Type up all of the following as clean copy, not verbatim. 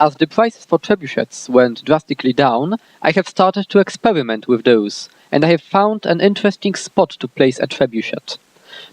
As the prices for trebuchets went drastically down, I have started to experiment with those, and I have found an interesting spot to place a trebuchet.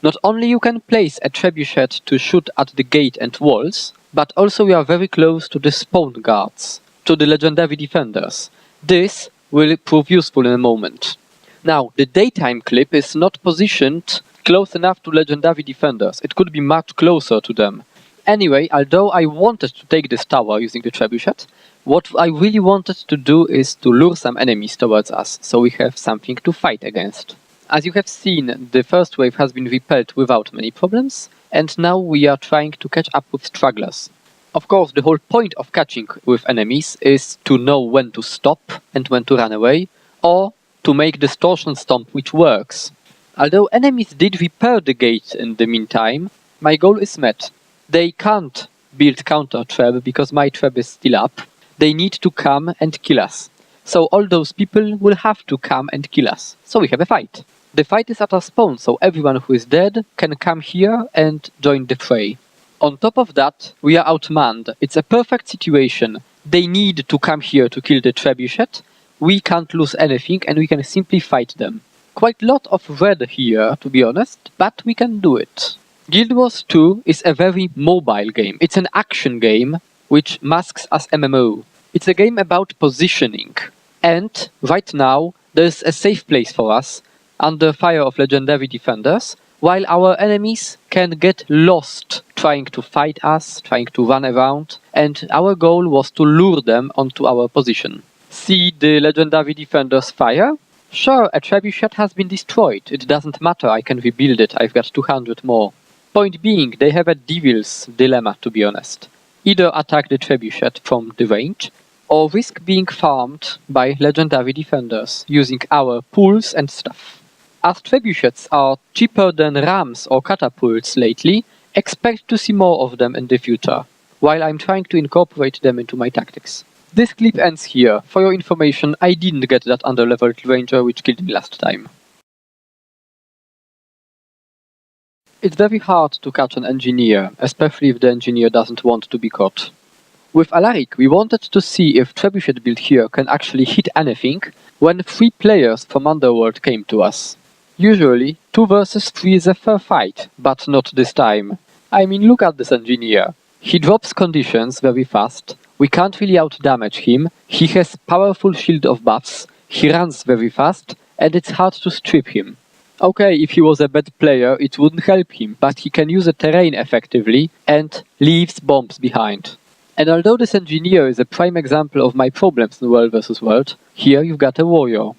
Not only you can place a trebuchet to shoot at the gate and walls, but also we are very close to the spawn guards, to the legendary defenders. This will prove useful in a moment. Now, the daytime clip is not positioned close enough to legendary defenders. It could be much closer to them. Anyway, although I wanted to take this tower using the trebuchet, what I really wanted to do is to lure some enemies towards us, so we have something to fight against. As you have seen, the first wave has been repelled without many problems, and now we are trying to catch up with stragglers. Of course, the whole point of catching with enemies is to know when to stop and when to run away, or to make distortion stomp which works. Although enemies did repair the gate in the meantime, my goal is met. They can't build counter trap because my trap is still up. They need to come and kill us. So all those people will have to come and kill us. So we have a fight. The fight is at our spawn, so everyone who is dead can come here and join the fray. On top of that, we are outmanned. It's a perfect situation. They need to come here to kill the trebuchet. We can't lose anything and we can simply fight them. Quite a lot of red here, to be honest, but we can do it. Gw2 is a very mobile game. It's an action game which masks as MMO. It's a game about positioning. And right now, there's a safe place for us under fire of legendary defenders, while our enemies can get lost trying to fight us, trying to run around, and our goal was to lure them onto our position. See the legendary defenders fire? Sure, a trebuchet has been destroyed. It doesn't matter, I can rebuild it, I've got 200 more. Point being, they have a devil's dilemma, to be honest. Either attack the trebuchet from the range, or risk being farmed by legendary defenders, using our pools and stuff. As trebuchets are cheaper than rams or catapults lately, expect to see more of them in the future, while I'm trying to incorporate them into my tactics. This clip ends here. For your information, I didn't get that under-leveled ranger which killed me last time. It's very hard to catch an engineer, especially if the engineer doesn't want to be caught. With Alaric, we wanted to see if trebuchet build here can actually hit anything when 3 players from Underworld came to us. Usually, 2 versus 3 is a fair fight, but not this time. I mean, look at this engineer. He drops conditions very fast, we can't really outdamage him, he has powerful shield of buffs, he runs very fast, and it's hard to strip him. Okay, if he was a bad player, it wouldn't help him, but he can use the terrain effectively and leaves bombs behind. And although this engineer is a prime example of my problems in World vs. World, here you've got a warrior.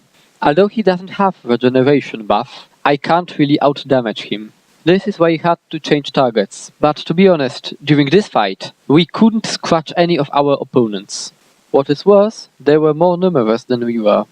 Although he doesn't have regeneration buff, I can't really outdamage him. This is why he had to change targets, but to be honest, during this fight, we couldn't scratch any of our opponents. What is worse, they were more numerous than we were.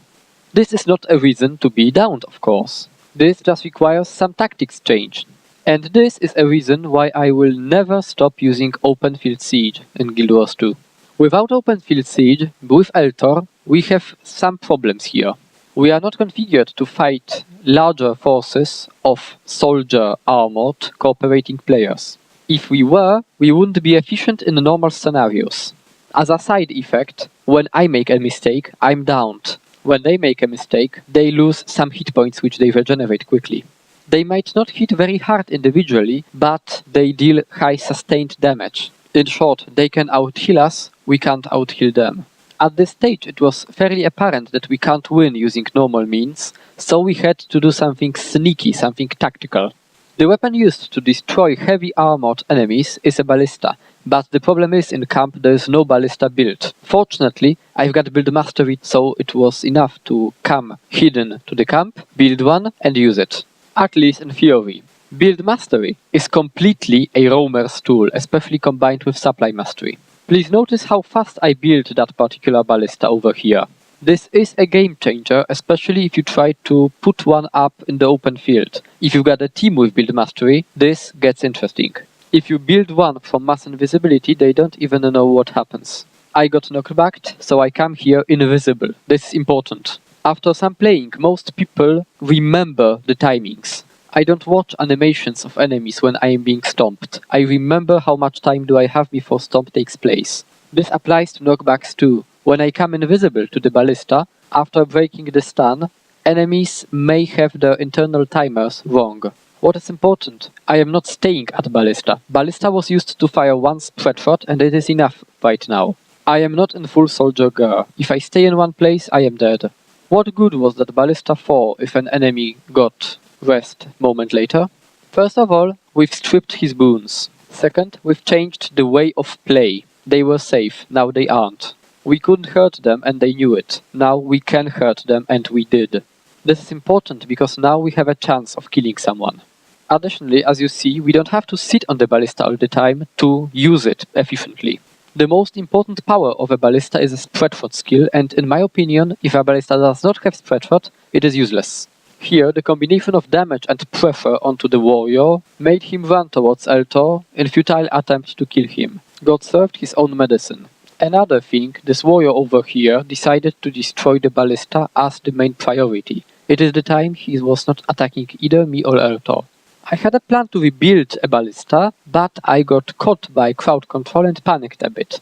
This is not a reason to be downed, of course. This just requires some tactics change. And this is a reason why I will never stop using open field siege in Guild Wars 2. Without open field siege, with Eltor, we have some problems here. We are not configured to fight larger forces of soldier armored cooperating players. If we were, we wouldn't be efficient in normal scenarios. As a side effect, when I make a mistake, I'm downed. When they make a mistake, they lose some hit points which they regenerate quickly. They might not hit very hard individually, but they deal high sustained damage. In short, they can out-heal us, we can't out-heal them. At this stage it was fairly apparent that we can't win using normal means, so we had to do something sneaky, something tactical. The weapon used to destroy heavy armored enemies is a Ballista, but the problem is in camp there is no Ballista build. Fortunately, I've got build mastery, so it was enough to come hidden to the camp, build one and use it. At least in theory. Build mastery is completely a roamer's tool, especially combined with supply mastery. Please notice how fast I built that particular Ballista over here. This is a game changer, especially if you try to put one up in the open field. If you've got a team with build mastery, this gets interesting. If you build one from mass invisibility, they don't even know what happens. I got knockbacked, so I come here invisible. This is important. After some playing, most people remember the timings. I don't watch animations of enemies when I am being stomped. I remember how much time do I have before stomp takes place. This applies to knockbacks too. When I come invisible to the Ballista, after breaking the stun, enemies may have their internal timers wrong. What is important? I am not staying at Ballista. Ballista was used to fire one spread shot and it is enough right now. I am not in full soldier gear. If I stay in one place, I am dead. What good was that Ballista for if an enemy got rest moment later? First of all, we've stripped his boons. Second, we've changed the way of play. They were safe, now they aren't. We couldn't hurt them and they knew it. Now we can hurt them and we did. This is important because now we have a chance of killing someone. Additionally, as you see, we don't have to sit on the Ballista all the time to use it efficiently. The most important power of a Ballista is a spread shot skill, and in my opinion, if a Ballista does not have spread shot, it is useless. Here, the combination of damage and pressure onto the warrior made him run towards Eltor in futile attempt to kill him. God served his own medicine. Another thing, this warrior over here decided to destroy the Ballista as the main priority. It is the time he was not attacking either me or Eltor. I had a plan to rebuild a Ballista, but I got caught by crowd control and panicked a bit.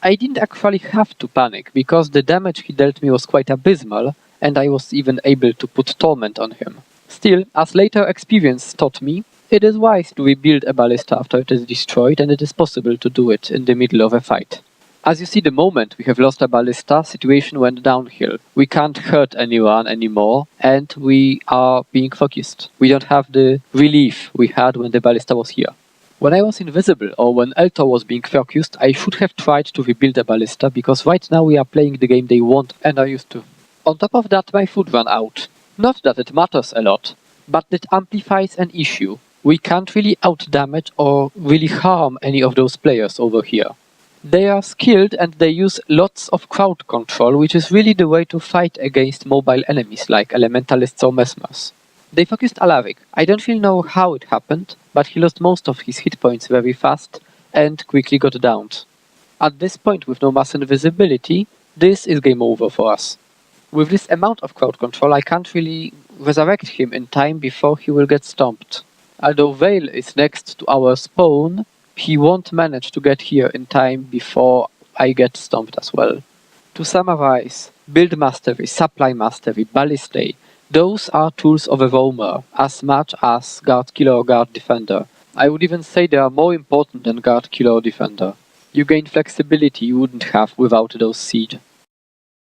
I didn't actually have to panic, because the damage he dealt me was quite abysmal, and I was even able to put Torment on him. Still, as later experience taught me, it is wise to rebuild a Ballista after it is destroyed, and it is possible to do it in the middle of a fight. As you see, the moment we have lost a Ballista, situation went downhill. We can't hurt anyone anymore, and we are being focused. We don't have the relief we had when the Ballista was here. When I was invisible, or when Eltor was being focused, I should have tried to rebuild a Ballista, because right now we are playing the game they want and are used to. On top of that, my food ran out. Not that it matters a lot, but it amplifies an issue. We can't really outdamage or really harm any of those players over here. They are skilled and they use lots of crowd control, which is really the way to fight against mobile enemies like elementalists or mesmers. They focused Alaric. I don't really know how it happened, but he lost most of his hit points very fast and quickly got downed. At this point, with no mass invisibility, this is game over for us. With this amount of crowd control, I can't really resurrect him in time before he will get stomped. Although Vale is next to our spawn, he won't manage to get here in time before I get stomped as well. To summarize, build mastery, supply mastery, ballistae, those are tools of a roamer, as much as guard killer or guard defender. I would even say they are more important than guard killer or defender. You gain flexibility you wouldn't have without those siege.